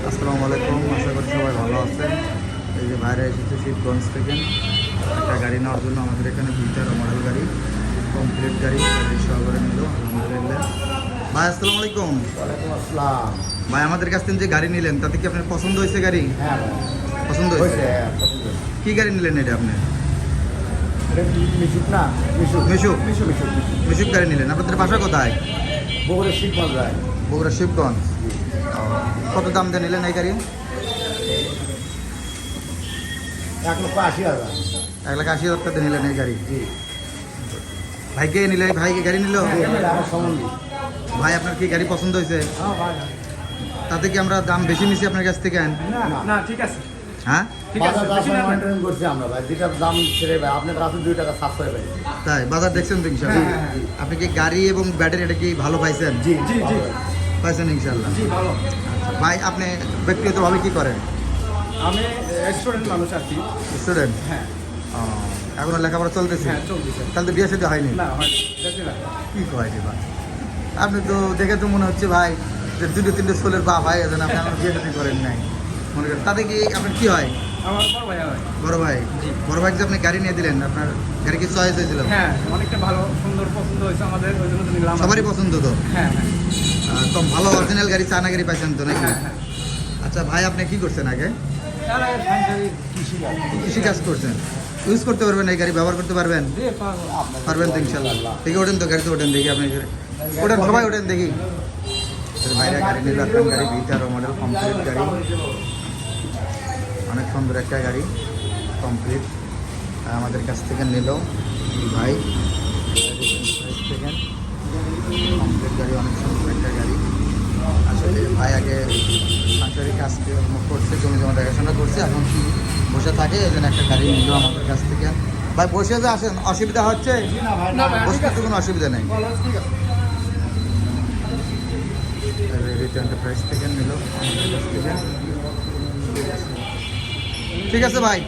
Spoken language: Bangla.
আসসালামু আলাইকুম, আশা করি সবাই ভালো আছেন। এই যে বাইরে এসেছে শিবগঞ্জ থেকে একটা গাড়ি নেওয়ার জন্য। আমাদের এখানে 2টা মডেল গাড়ি, কমপ্লিট গাড়ি সহকারে নিল আলহামদুলিল্লাহ। ভাই আসসালামু আলাইকুম। ওয়ালাইকুম আসসালাম। ভাই আমাদের কাছ থেকে যে গাড়ি নিলেন তাতে কি আপনার পছন্দ হয়েছে? গাড়ি হ্যাঁ ভাই, পছন্দ হয়েছে? পছন্দ হয়েছে। কী গাড়ি নিলেন এটা আপনি? এটা মিশুক না? মিশুক মিশুক? মিশুক মিশুক মিশুক গাড়ি নিলেন। আপনাদের বাসা কোথায়? বগুড়া শিবগঞ্জ যায়। বগুড়া শিবগঞ্জ। কত দাম দিয়ে নিলেন এই গাড়ি? 1,80,000। 1,80,000 টাকা দিয়ে নিলেন এই গাড়ি। জি। ভাইকে নিলে, ভাইকে গাড়ি নিল? আমার সম্বন্ধী। ভাই আপনার কি গাড়ি পছন্দ হয়েছে? হ্যাঁ ভাই। তাতে কি আমরা দাম বেশি নিছি আপনার কাছ থেকে? না না ঠিক আছে, হ্যাঁ ঠিক আছে, বাজার বেশি না হয়। মেনটেন করছি আমরা ভাই, যেটার দাম ছেড়ে ভাই আপনার কাছে 2 টাকা সাশ্রয় পাই। তাই বাজার দেখছেন তো ইনশাল্লাহ? হ্যাঁ, হ্যাঁ, আপনি কি গাড়ি এবং ব্যাটারি এটা কি ভালো পাইছেন? জি জি, জি। পাইছেন ইনশাল্লাহ। জি ভালো। ভাই আপনি ব্যক্তিগতভাবে কি করেন? আমি স্টুডেন্ট মানুষ আছি। স্টুডেন্ট? হ্যাঁ এখনো লেখাপড়া চলতেছে? হ্যাঁ চলতেছে। তাহলে তো বিয়ে সাথে হয়নি? না হয় দেখি না। কি কয় রে ভাই, আপনি তো দেখে তো মনে হচ্ছে ভাই যে 2-3টে ছোলের বাপ হয় এজন, আপনি আমার বিয়ে সাথে করেন নাই মনে করেন। তাতে কি আপনার কি হয়? আমার বড় ভাই হয়। বড় ভাই? জি। বড় ভাইকে যে আপনি গাড়ি নিয়ে দিলেন, আপনার গাড়ি কি চয়েস হয়েছিল? হ্যাঁ অনেকটা ভালো সুন্দর পছন্দ হয়েছে আমাদের, ওই জন্য তো নিলাম। সবারই পছন্দ তো? হ্যাঁ হ্যাঁ তো ভালো অরিজিনাল গাড়ি, চায়না গাড়ি পাইছেন তো নাকি? হ্যাঁ হ্যাঁ। আচ্ছা ভাই আপনি কি করছেন আগে? তাহলে সংসারী কৃষি কাজ। কৃষি কাজ করছেন? ইউজ করতে পারবেন এই গাড়ি, ব্যবহার করতে পারবেন? জি, পারবো। পারবেন তো ইনশাল্লাহ। ঠিক ওঠেন তো, গাড়িতে ওঠেন দেখি আপনি। ওঠেন সবাই ওঠেন দেখি। ভাইরা গাড়ি নিল, একটা গাড়ি 2টা মডেল কমপ্লিট গাড়ি, অনেক সুন্দর একটা গাড়ি কমপ্লিট আমাদের কাছ থেকে নিল ভাই থেকে। কমপ্লিট গাড়ি, অনেক সুন্দর একটা গাড়ি। আসলে ভাই আগে সাংসারিক কাজ করছে, জমি জমা দেখাশোনা করছে, এখন কি বসে থাকে, এই জন্য একটা গাড়ি নিল আমাদের কাছ থেকে। ভাই বসে যে আসেন, অসুবিধা হচ্ছে? না ভাই, ঠিক বসতে আছে। তো কোনো অসুবিধা নেই। বলো, ঠিক আছে। রিটার্ন প্রাইস থেকে নিল আমাদের কাছ থেকে। ঠিক আছে ভাই।